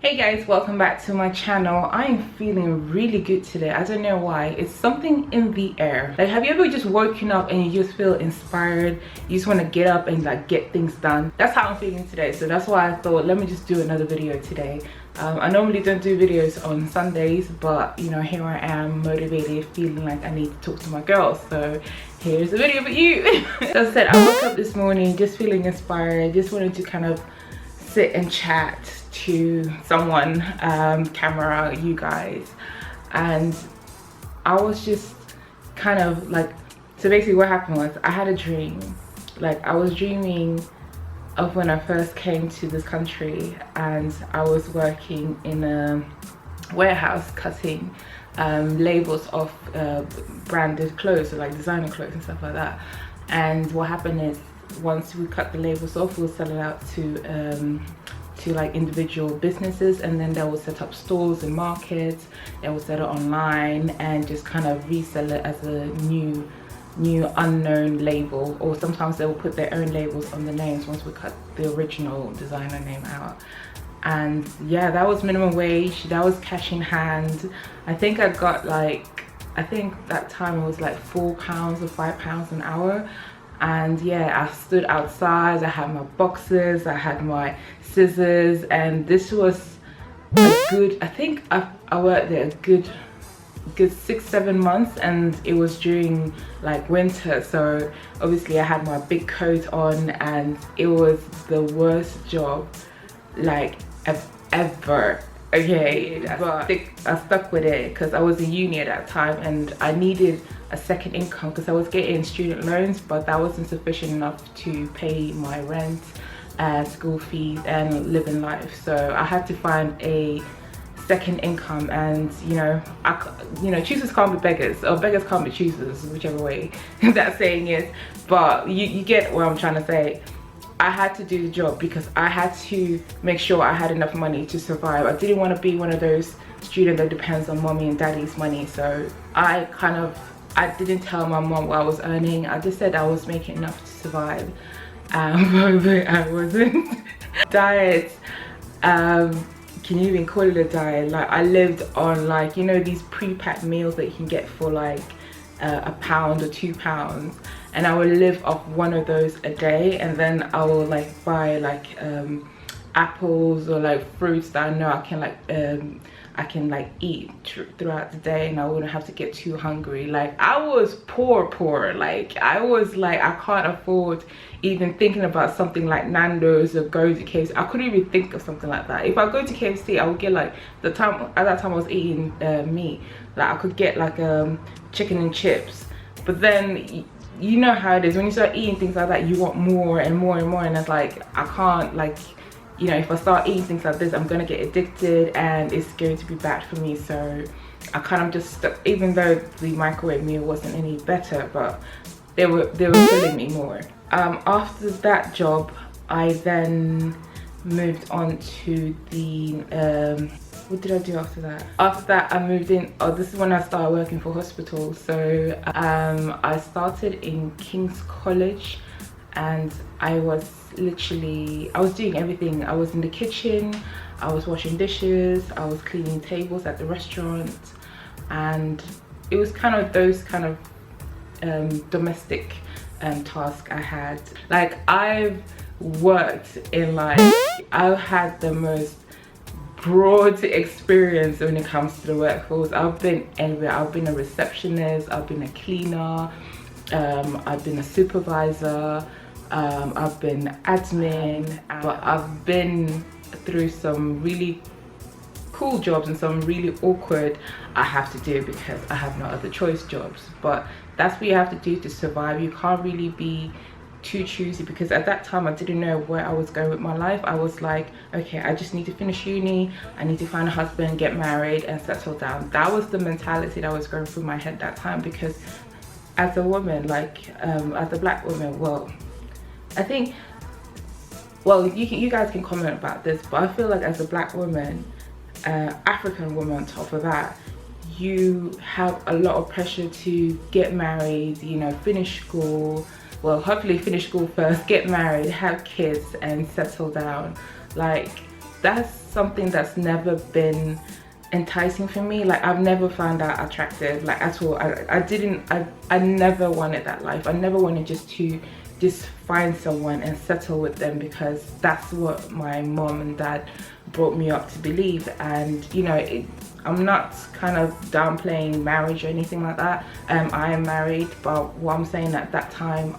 Hey guys, welcome back to my channel. I am feeling really good today. I don't know why. It's something in the air. Like, have you ever just woken up and you just feel inspired? You just want to get up and like get things done. That's how I'm feeling today. So that's why I thought, let me just do another video today. I normally don't do videos on Sundays, but you know, here I am motivated, feeling like I need to talk to my girls. So here's a video for you. As I said, I woke up this morning just feeling inspired. Just wanted to kind of sit and chat to someone, camera, you guys, and I was just kind of like, so basically what happened was I had a dream. Like, I was dreaming of when I first came to this country and I was working in a warehouse cutting labels of branded clothes, so like designer clothes and stuff like that. And what happened is, once we cut the labels off, we'll sell it out to like individual businesses, and then they will set up stores and markets. They will sell it online and just kind of resell it as a new unknown label, or sometimes they will put their own labels on the names once we cut the original designer name out. And yeah, that was minimum wage, that was cash in hand. I think I got like, I think that time it was like £4 or £5 an hour. And yeah, I stood outside, I had my boxes, I had my scissors, and this was a good, I think I worked there a good 6-7 months, and it was during like winter, so obviously I had my big coat on, and it was the worst job like ever. Okay, but I stuck with it because I was in uni at that time and I needed a second income because I was getting student loans, but that wasn't sufficient enough to pay my rent and school fees and living life. So I had to find a second income, and you know, choosers can't be beggars, or beggars can't be choosers, whichever way that saying is. But you get what I'm trying to say. I had to do the job because I had to make sure I had enough money to survive. I didn't want to be one of those students that depends on mommy and daddy's money. So I didn't tell my mom what I was earning. I just said I was making enough to survive. But I wasn't. Diet, can you even call it a diet? Like, I lived on, like, you know, these pre-packed meals that you can get for like £1 or £2, and I would live off one of those a day, and then I will like buy like apples or like fruits that I know I can like eat throughout the day, and I wouldn't have to get too hungry. Like, I was poor. Like, I was like, I can't afford even thinking about something like Nando's or go to KFC. I couldn't even think of something like that. If I go to KFC, I would get like, at that time I was eating meat, like I could get like chicken and chips. But then you know how it is when you start eating things like that, you want more and more and more, and it's like, I can't, like, you know, if I start eating things like this, I'm gonna get addicted and it's going to be bad for me. So I kind of just stuck, even though the microwave meal wasn't any better, but they were filling me more. After that job, I then moved on to the what did I do after that? After that, I moved in. Oh, this is when I started working for hospitals. So I started in King's College, and I was doing everything. I was in the kitchen, I was washing dishes, I was cleaning tables at the restaurant, and it was kind of those kind of domestic tasks I had. Like, I've worked in, like, I've had the most broad experience when it comes to the workforce. I've been everywhere. I've been a receptionist, I've been a cleaner, I've been a supervisor, I've been admin, but I've been through some really cool jobs and some really awkward, I have to do because I have no other choice jobs. But that's what you have to do to survive. You can't really be too choosy, because at that time I didn't know where I was going with my life. I was like, okay, I just need to finish uni, I need to find a husband, get married and settle down. That was the mentality that was going through my head that time, because as a woman, like as a black woman, well, I think, well, you guys can comment about this, but I feel like as a black woman, African woman on top of that, you have a lot of pressure to get married, you know, finish school, well, hopefully finish school first, get married, have kids and settle down. Like, that's something that's never been enticing for me. Like I've never found that attractive, like at all. I never wanted that life. I never wanted just find someone and settle with them, because that's what my mom and dad brought me up to believe. And you know, I'm not kind of downplaying marriage or anything like that. I am married, but what I'm saying, at that time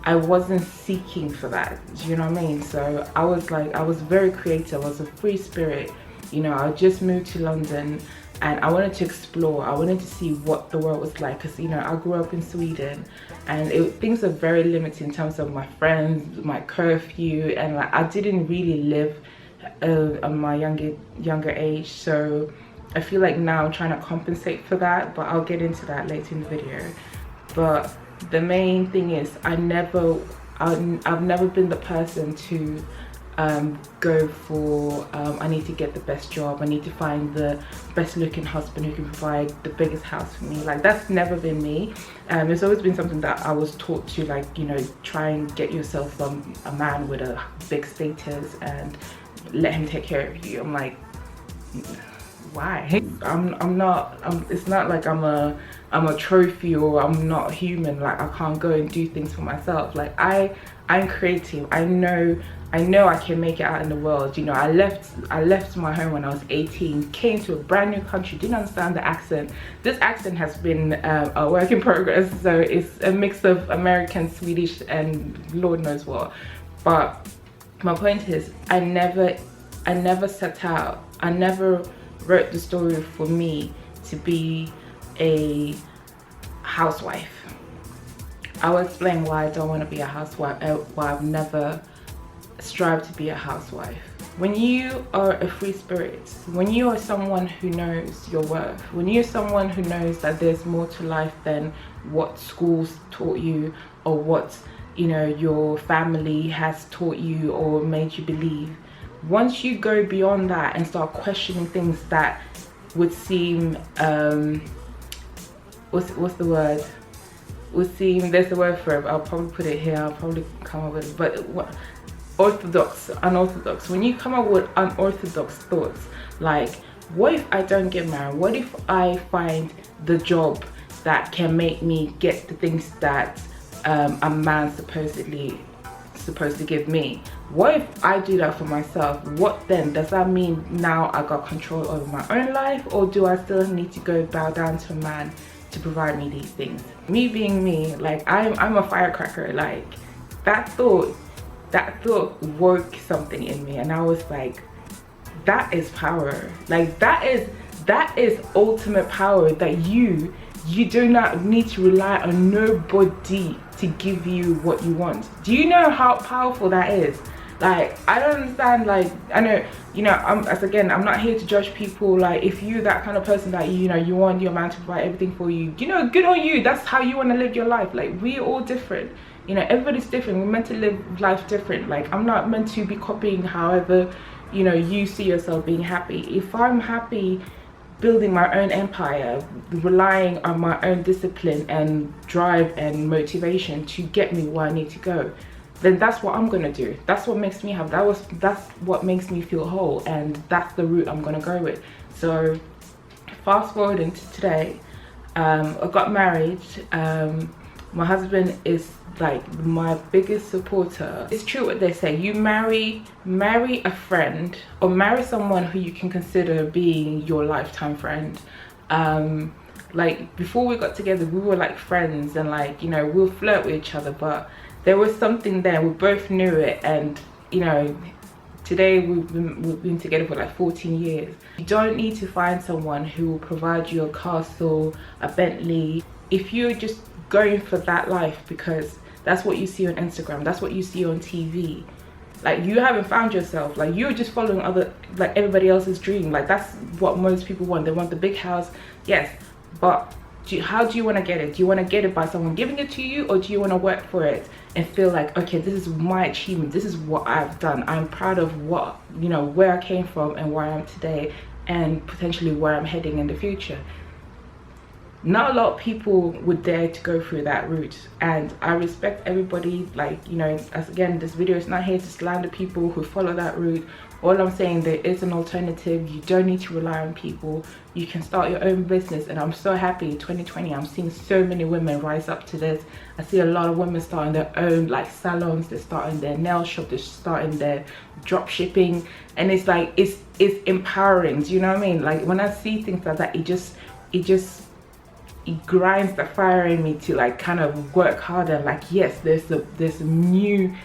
I wasn't seeking for that. Do you know what I mean? So I was very creative. I was a free spirit. You know, I just moved to London and I wanted to explore. I wanted to see what the world was like, because you know, I grew up in Sweden and things are very limited in terms of my friends, my curfew, and like I didn't really live on my younger age. So I feel like now I'm trying to compensate for that, but I'll get into that later in the video. But the main thing is I've never been the person to go for I need to get the best job, I need to find the best looking husband who can provide the biggest house for me. Like that's never been me. It's always been something that I was taught to, like, you know, try and get yourself from a man with a big status and let him take care of you. I'm like, why? It's not like I'm a trophy or I'm not human. Like I can't go and do things for myself. Like I'm creative. I know I can make it out in the world. You know, I left my home when I was 18, came to a brand new country, didn't understand the accent. This accent has been a work in progress, so it's a mix of American, Swedish, and Lord knows what. But my point is, I never set out, I never wrote the story for me to be a housewife. I will explain why I don't want to be a housewife, why I've never strived to be a housewife. When you are a free spirit, when you are someone who knows your worth, when you're someone who knows that there's more to life than what schools taught you or what, you know, your family has taught you or made you believe, once you go beyond that and start questioning things that would seem what's the word? Would seem, there's a word for it, but I'll probably put it here, I'll probably come up with it, but unorthodox. When you come up with unorthodox thoughts, like, what if I don't get married? What if I find the job that can make me get the things that a man supposedly supposed to give me? What if I do that for myself? What then? Does that mean now I got control over my own life, or do I still need to go bow down to a man to provide me these things? Me being me, like I'm a firecracker. Like that thought woke something in me, and I was like, that is power. Like that is ultimate power, that you do not need to rely on nobody to give you what you want. Do you know how powerful that is? Like, I don't understand. Like, I know, you know, I'm not here to judge people. Like, if you're that kind of person that, you know, you want your man to provide everything for you, you know, good on you. That's how you want to live your life. Like, we're all different. You know, everybody's different. We're meant to live life different. Like, I'm not meant to be copying however, you know, you see yourself being happy. If I'm happy building my own empire, relying on my own discipline and drive and motivation to get me where I need to go, then that's what I'm gonna do. That's what makes me happy. That's what makes me feel whole, and that's the route I'm gonna go with. So fast forward into today, I got married. My husband is like my biggest supporter. It's true what they say, you marry a friend, or marry someone who you can consider being your lifetime friend. Like before we got together, we were like friends, and like, you know, we'll flirt with each other, but there was something there, we both knew it. And you know, today we've been together for like 14 years. You don't need to find someone who will provide you a castle, a Bentley, if you're just going for that life because that's what you see on Instagram, that's what you see on TV. Like, you haven't found yourself. Like, you're just following like everybody else's dream. Like, that's what most people want. They want the big house, yes, but how do you want to get it? Do you want to get it by someone giving it to you, or do you want to work for it and feel like, okay, this is my achievement, this is what I've done, I'm proud of what, you know, where I came from and where I am today, and potentially where I'm heading in the future? not a lot of people would dare to go through that route, and I respect everybody. Like, you know, as again, this video is not here to slander people who follow that route. All I'm saying, there is an alternative. You don't need to rely on people. You can start your own business, and I'm so happy 2020 I'm seeing so many women rise up to this. I see a lot of women starting their own like salons, they're starting their nail shop, they're starting their drop shipping, and it's like it's empowering. Do you know what I mean? Like, when I see things like that, it grinds the fire in me to like kind of work harder. Like, yes, there's a new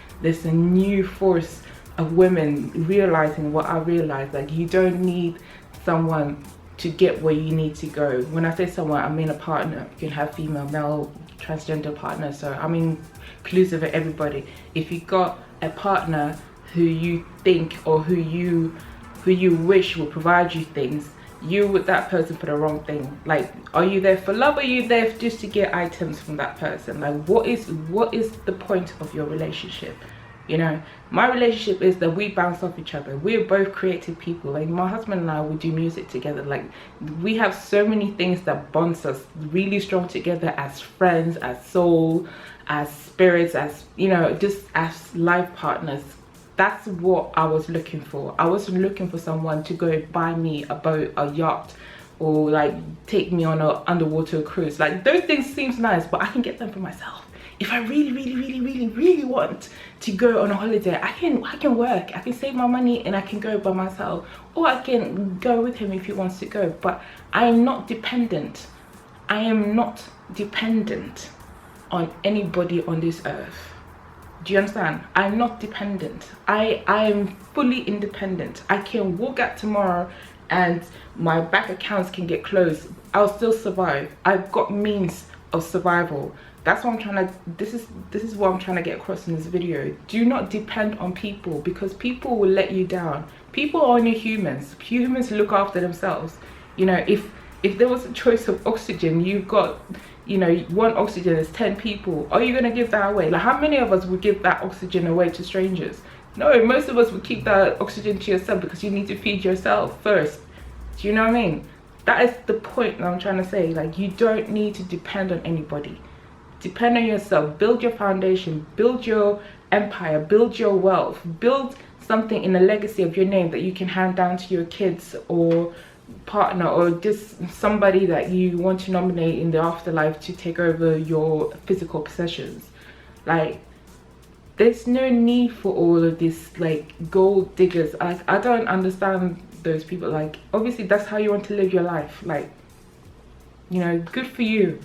force of women realizing what I realized. Like, you don't need someone to get where you need to go. When I say someone, I mean a partner. You can have female, male, transgender partners, so I mean inclusive of everybody. If you got a partner who you think or who you wish will provide you things, you with that person for the wrong thing. Like, are you there for love, or are you there just to get items from that person? Like, what is the point of your relationship? You know, my relationship is that we bounce off each other. We're both creative people. Like, my husband and I, we do music together. Like, we have so many things that bonds us really strong together as friends, as soul, as spirits, as, you know, just as life partners. That's what I was looking for. I wasn't looking for someone to go buy me a boat, a yacht, or like take me on an underwater cruise. Like, those things seems nice, but I can get them for myself. If I really want to go on a holiday, I can work, I can save my money, and I can go by myself, or I can go with him if he wants to go. But I am not dependent. I am not dependent on anybody on this earth. Do you understand? I'm not dependent. I am fully independent. I can walk out tomorrow and my bank accounts can get closed. I'll still survive. I've got means of survival. That's what I'm trying to, this is what I'm trying to get across in this video. Do not depend on people, because people will let you down. People are only humans. Humans look after themselves. You know, if there was a choice of oxygen, you've got, you know, one oxygen is 10 people. Are you going to give that away? Like, how many of us would give that oxygen away to strangers? No, most of us would keep that oxygen to yourself, because you need to feed yourself first. Do you know what I mean? That is the point that I'm trying to say. Like, you don't need to depend on anybody. Depend on yourself. Build your foundation, build your empire, build your wealth, build something in a legacy of your name that you can hand down to your kids or partner, or just somebody that you want to nominate in the afterlife to take over your physical possessions. Like, there's no need for all of this like gold diggers. I don't understand those people. Like, obviously that's how you want to live your life. Like, you know, good for you.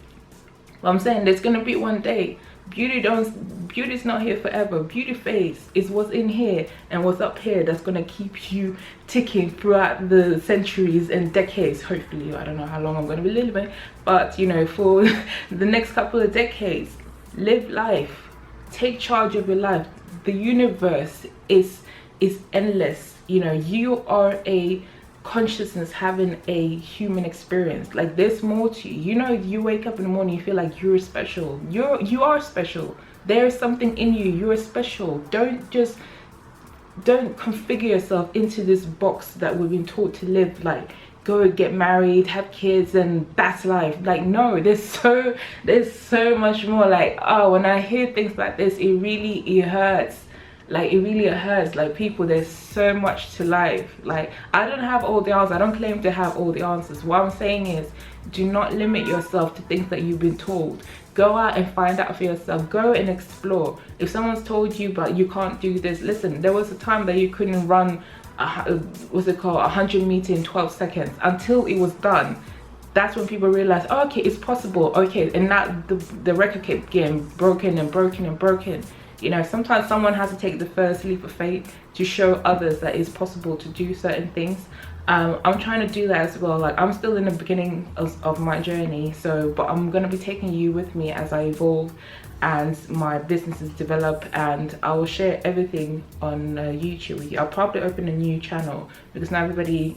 But I'm saying there's gonna be one day. Beauty's not here forever. Beauty phase is what's in here and what's up here that's gonna keep you ticking throughout the centuries and decades. Hopefully, I don't know how long I'm gonna be living, but you know, for the next couple of decades, live life. Take charge of your life. The universe is endless. You know, you are a consciousness having a human experience. Like, there's more to you. You know, you wake up in the morning, you feel like you're special. You are special. There is something in you. You're special. Don't configure yourself into this box that we've been taught to live. Like, go get married, have kids, and that's life. Like, no, there's so much more. Like, oh, when I hear things like this, it hurts. Like, it really hurts. Like, people, there's so much to life. Like, I don't have all the answers. I don't claim to have all the answers. What I'm saying is, do not limit yourself to things that you've been told. Go out and find out for yourself. Go and explore. If someone's told you, but you can't do this, listen, there was a time that you couldn't run what's it called, 100 meters in 12 seconds until it was done. That's when people realize, oh, okay, it's possible. Okay, and now the record kept getting broken and broken and broken. You know, sometimes someone has to take the first leap of faith to show others that it's possible to do certain things. I'm trying to do that as well. Like, I'm still in the beginning of my journey, so but I'm gonna be taking you with me as I evolve and my businesses develop, and I will share everything on YouTube with you. I'll probably open a new channel because now everybody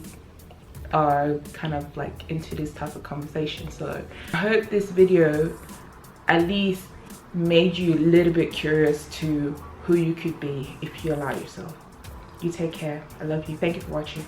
are kind of like into this type of conversation. So I hope this video at least made you a little bit curious to who you could be if you allow yourself. You take care. I love you. Thank you for watching.